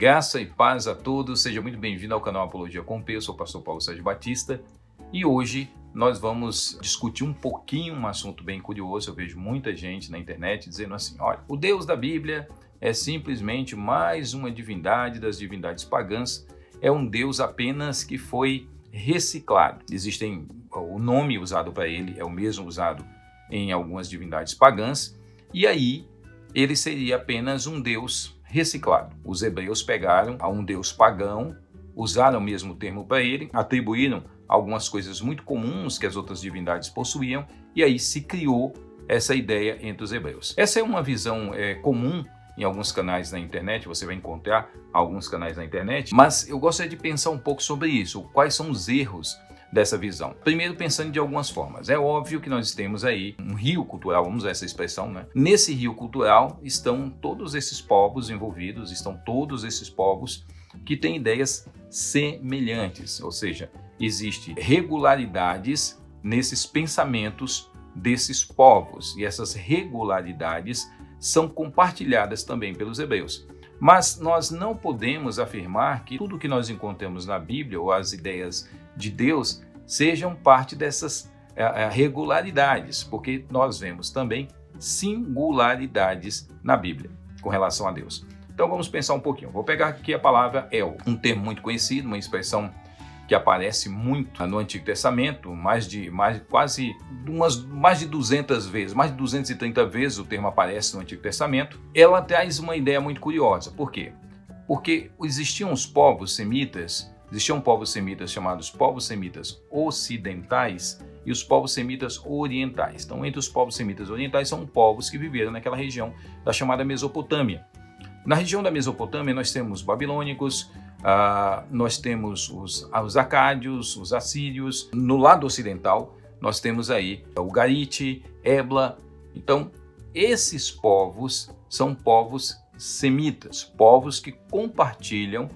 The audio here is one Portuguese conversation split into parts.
Graça e paz a todos, seja muito bem-vindo ao canal Apologia com P. Eu sou o pastor Paulo Sérgio Batista e hoje nós vamos discutir um pouquinho um assunto bem curioso. Eu vejo muita gente na internet dizendo assim: olha, o Deus da Bíblia é simplesmente mais uma divindade das divindades pagãs, é um Deus apenas que foi reciclado. O nome usado para ele é o mesmo usado em algumas divindades pagãs e aí ele seria apenas um Deus reciclado. Os hebreus pegaram a um Deus pagão, usaram o mesmo termo para ele, atribuíram algumas coisas muito comuns que as outras divindades possuíam e aí se criou essa ideia entre os hebreus. Essa é uma visão comum em alguns canais na internet, você vai encontrar alguns canais na internet, mas eu gostaria de pensar um pouco sobre isso, quais são os erros dessa visão. Primeiro, pensando de algumas formas. É óbvio que nós temos aí um rio cultural, vamos usar essa expressão, né? Nesse rio cultural estão todos esses povos envolvidos, estão todos esses povos que têm ideias semelhantes, ou seja, existem regularidades nesses pensamentos desses povos e essas regularidades são compartilhadas também pelos hebreus. Mas nós não podemos afirmar que tudo que nós encontramos na Bíblia ou as ideias de Deus sejam parte dessas regularidades, porque nós vemos também singularidades na Bíblia com relação a Deus. Então vamos pensar um pouquinho. Vou pegar aqui a palavra El, um termo muito conhecido, uma expressão que aparece muito no Antigo Testamento, mais de 200 vezes, mais de 230 vezes o termo aparece no Antigo Testamento. Ela traz uma ideia muito curiosa. Por quê? Porque existiam povos semitas chamados povos semitas ocidentais e os povos semitas orientais. Então, entre os povos semitas orientais são povos que viveram naquela região da chamada Mesopotâmia. Na região da Mesopotâmia nós temos babilônicos, nós temos os acádios, os assírios. No lado ocidental nós temos aí o Garite, Ebla. Então, esses povos são povos semitas, povos que compartilham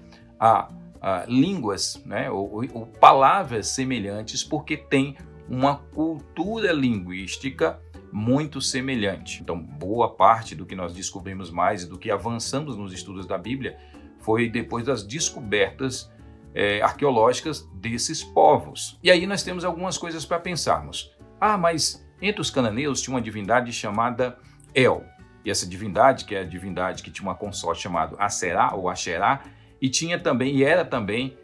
línguas, né, ou palavras semelhantes, porque tem uma cultura linguística muito semelhante. Então, boa parte do que nós descobrimos mais e do que avançamos nos estudos da Bíblia foi depois das descobertas arqueológicas desses povos. E aí nós temos algumas coisas para pensarmos. Mas entre os cananeus tinha uma divindade chamada El. E essa divindade, que é a divindade que tinha uma consorte chamada Aserá ou Asherá, era também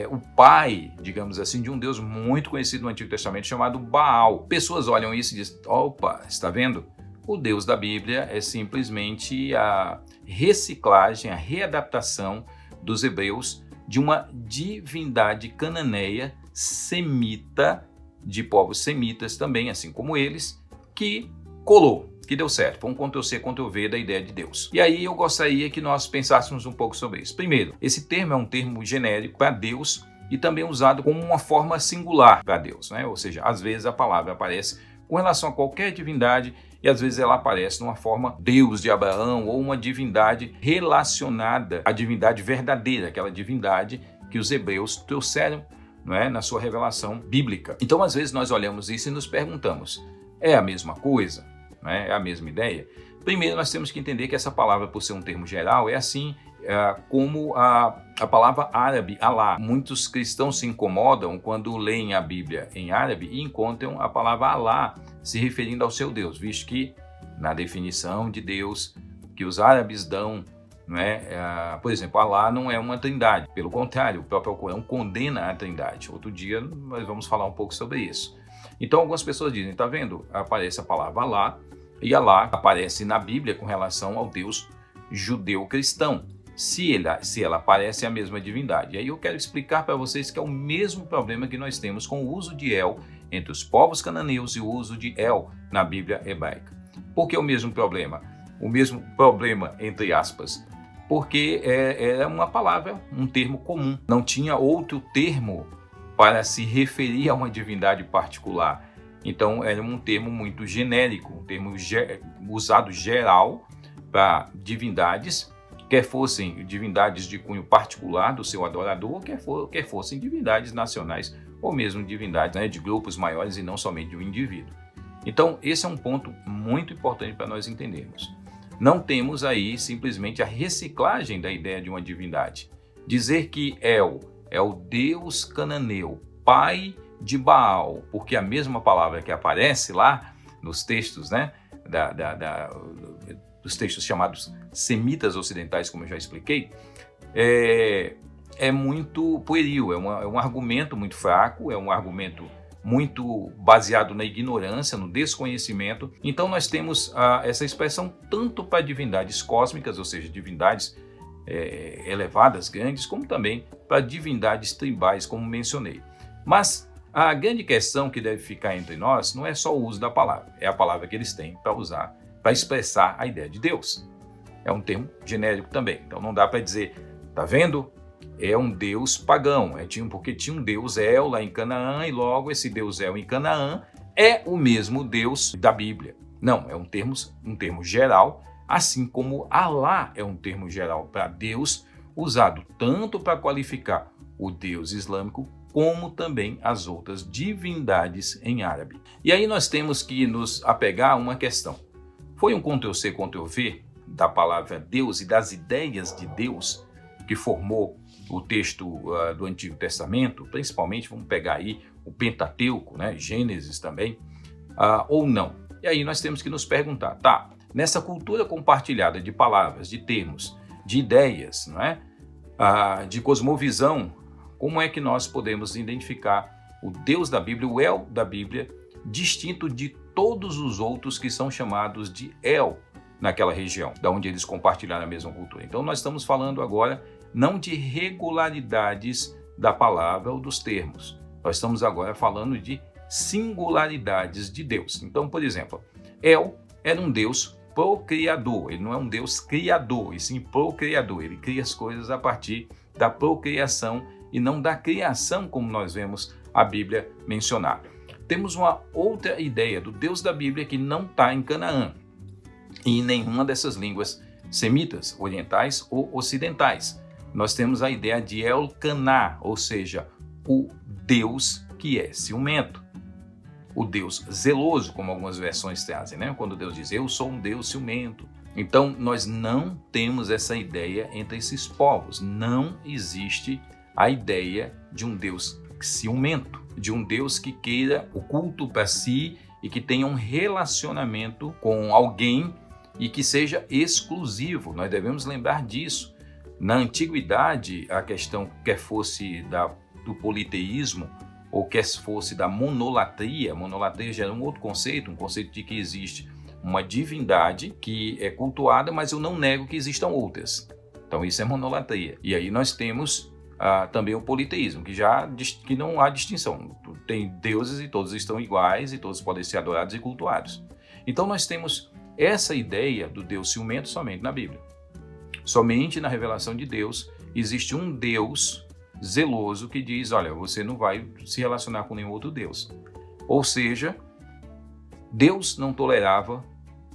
o pai, digamos assim, de um Deus muito conhecido no Antigo Testamento chamado Baal. Pessoas olham isso e dizem: opa, está vendo? O Deus da Bíblia é simplesmente a reciclagem, a readaptação dos hebreus de uma divindade cananeia semita, de povos semitas também, assim como eles, que colou, que deu certo. Foi um Ctrl+C, Ctrl+V da ideia de Deus. E aí eu gostaria que nós pensássemos um pouco sobre isso. Primeiro, esse termo é um termo genérico para Deus e também usado como uma forma singular para Deus, né? Ou seja, às vezes a palavra aparece com relação a qualquer divindade e às vezes ela aparece numa forma Deus de Abraão ou uma divindade relacionada à divindade verdadeira, aquela divindade que os hebreus trouxeram, não é, na sua revelação bíblica. Então, às vezes nós olhamos isso e nos perguntamos: é a mesma coisa? É a mesma ideia? Primeiro, nós temos que entender que essa palavra, por ser um termo geral, é assim como a palavra árabe, Alá. Muitos cristãos se incomodam quando leem a Bíblia em árabe e encontram a palavra Alá se referindo ao seu Deus, visto que na definição de Deus que os árabes dão, por exemplo, Alá não é uma trindade. Pelo contrário, o próprio Alcorão condena a trindade. Outro dia nós vamos falar um pouco sobre isso. Então algumas pessoas dizem: tá vendo? Aparece a palavra Alá, e Alá aparece na Bíblia com relação ao Deus judeu-cristão. Se ela aparece, é a mesma divindade. E aí eu quero explicar para vocês que é o mesmo problema que nós temos com o uso de El entre os povos cananeus e o uso de El na Bíblia hebraica. Por que o mesmo problema? O mesmo problema, entre aspas, porque era uma palavra, um termo comum. Não tinha outro termo para se referir a uma divindade particular. Então, era um termo muito genérico, um termo usado geral para divindades, quer fossem divindades de cunho particular do seu adorador, quer fossem divindades nacionais, ou mesmo divindades de grupos maiores e não somente de um indivíduo. Então, esse é um ponto muito importante para nós entendermos. não temos aí simplesmente a reciclagem da ideia de uma divindade. Dizer que El é o deus cananeu, pai de Baal, porque a mesma palavra que aparece lá nos textos, né, dos textos chamados semitas ocidentais, como eu já expliquei, é muito pueril, é um argumento muito fraco, é um argumento muito baseado na ignorância, no desconhecimento. Então nós temos essa expressão tanto para divindades cósmicas, ou seja, divindades elevadas, grandes, como também para divindades tribais, como mencionei. Mas a grande questão que deve ficar entre nós não é só o uso da palavra, é a palavra que eles têm para usar, para expressar a ideia de Deus. É um termo genérico também, então não dá para dizer, tá vendo? É um deus pagão, porque tinha um deus El lá em Canaã, e logo esse deus El em Canaã é o mesmo Deus da Bíblia. Não, é um termo geral, assim como Alá é um termo geral para Deus, usado tanto para qualificar o Deus islâmico, como também as outras divindades em árabe. E aí nós temos que nos apegar a uma questão. Foi um Ctrl+C, Ctrl+V da palavra Deus e das ideias de Deus que formou o texto do Antigo Testamento, principalmente, vamos pegar aí o Pentateuco, né, Gênesis também, ou não? E aí nós temos que nos perguntar, tá, nessa cultura compartilhada de palavras, de termos, de ideias, não é? De cosmovisão, como é que nós podemos identificar o Deus da Bíblia, o El da Bíblia, distinto de todos os outros que são chamados de El naquela região, da onde eles compartilharam a mesma cultura? Então nós estamos falando agora não de regularidades da palavra ou dos termos. Nós estamos agora falando de singularidades de Deus. Então, por exemplo, El era um Deus procriador. Ele não é um Deus criador, e sim procriador. Ele cria as coisas a partir da procriação e não da criação, como nós vemos a Bíblia mencionar. Temos uma outra ideia do Deus da Bíblia que não está em Canaã e em nenhuma dessas línguas semitas, orientais ou ocidentais. Nós temos a ideia de El-Caná, ou seja, o Deus que é ciumento. O Deus zeloso, como algumas versões trazem, né? Quando Deus diz, eu sou um Deus ciumento. Então, nós não temos essa ideia entre esses povos. Não existe a ideia de um Deus ciumento, de um Deus que queira o culto para si e que tenha um relacionamento com alguém e que seja exclusivo. Nós devemos lembrar disso. Na antiguidade, a questão, quer fosse do politeísmo ou quer fosse da monolatria já era um outro conceito, um conceito de que existe uma divindade que é cultuada, mas eu não nego que existam outras. Então isso é monolatria. E aí nós temos também o politeísmo, que não há distinção. Tem deuses e todos estão iguais e todos podem ser adorados e cultuados. Então nós temos essa ideia do Deus ciumento somente na Bíblia. Somente na revelação de Deus existe um Deus zeloso que diz, olha, você não vai se relacionar com nenhum outro Deus. Ou seja, Deus não tolerava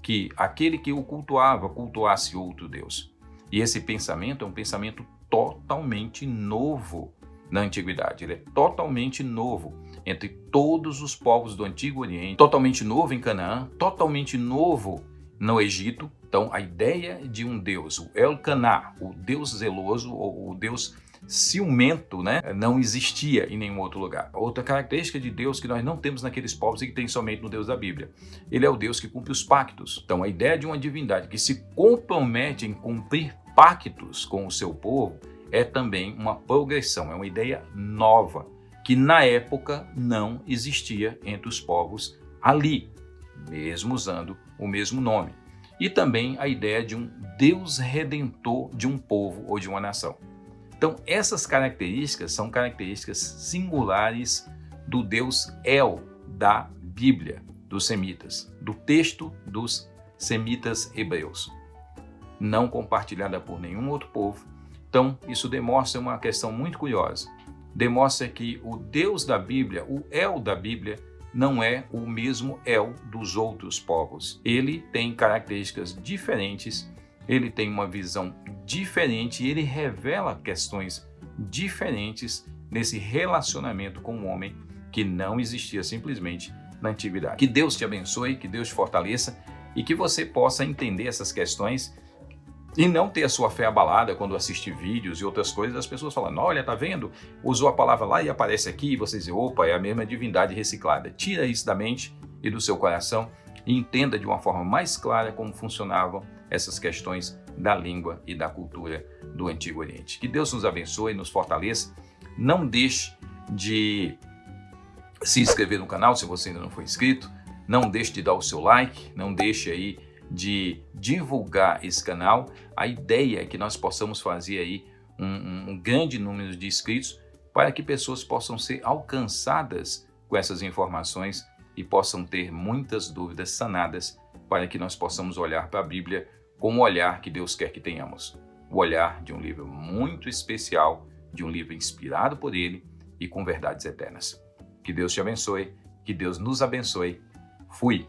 que aquele que o cultuava cultuasse outro Deus. E esse pensamento é um pensamento totalmente novo na antiguidade. Ele é totalmente novo entre todos os povos do Antigo Oriente, totalmente novo em Canaã, totalmente novo no Egito. Então, a ideia de um Deus, o El-Caná, o Deus zeloso, ou o Deus ciumento, né, não existia em nenhum outro lugar. Outra característica de Deus que nós não temos naqueles povos e que tem somente no Deus da Bíblia. Ele é o Deus que cumpre os pactos. Então, a ideia de uma divindade que se compromete em cumprir pactos com o seu povo é também uma progressão, é uma ideia nova, que na época não existia entre os povos ali, mesmo usando o mesmo nome. E também a ideia de um Deus redentor de um povo ou de uma nação. Então, essas características são características singulares do Deus El da Bíblia, dos semitas, do texto dos semitas hebreus, não compartilhada por nenhum outro povo. Então, isso demonstra uma questão muito curiosa. Demonstra que o Deus da Bíblia, o El da Bíblia, não é o mesmo El dos outros povos. Ele tem características diferentes, ele tem uma visão diferente e ele revela questões diferentes nesse relacionamento com o homem que não existia simplesmente na antiguidade. Que Deus te abençoe, que Deus te fortaleça e que você possa entender essas questões e não ter a sua fé abalada quando assiste vídeos e outras coisas, as pessoas falando, olha, tá vendo? Usou a palavra lá e aparece aqui, e você diz, opa, é a mesma divindade reciclada. Tira isso da mente e do seu coração e entenda de uma forma mais clara como funcionavam essas questões da língua e da cultura do Antigo Oriente. Que Deus nos abençoe e nos fortaleça. Não deixe de se inscrever no canal se você ainda não for inscrito. Não deixe de dar o seu like, não deixe aí de divulgar esse canal. A ideia é que nós possamos fazer aí um grande número de inscritos para que pessoas possam ser alcançadas com essas informações e possam ter muitas dúvidas sanadas para que nós possamos olhar para a Bíblia com o olhar que Deus quer que tenhamos. O olhar de um livro muito especial, de um livro inspirado por Ele e com verdades eternas. Que Deus te abençoe, que Deus nos abençoe. Fui!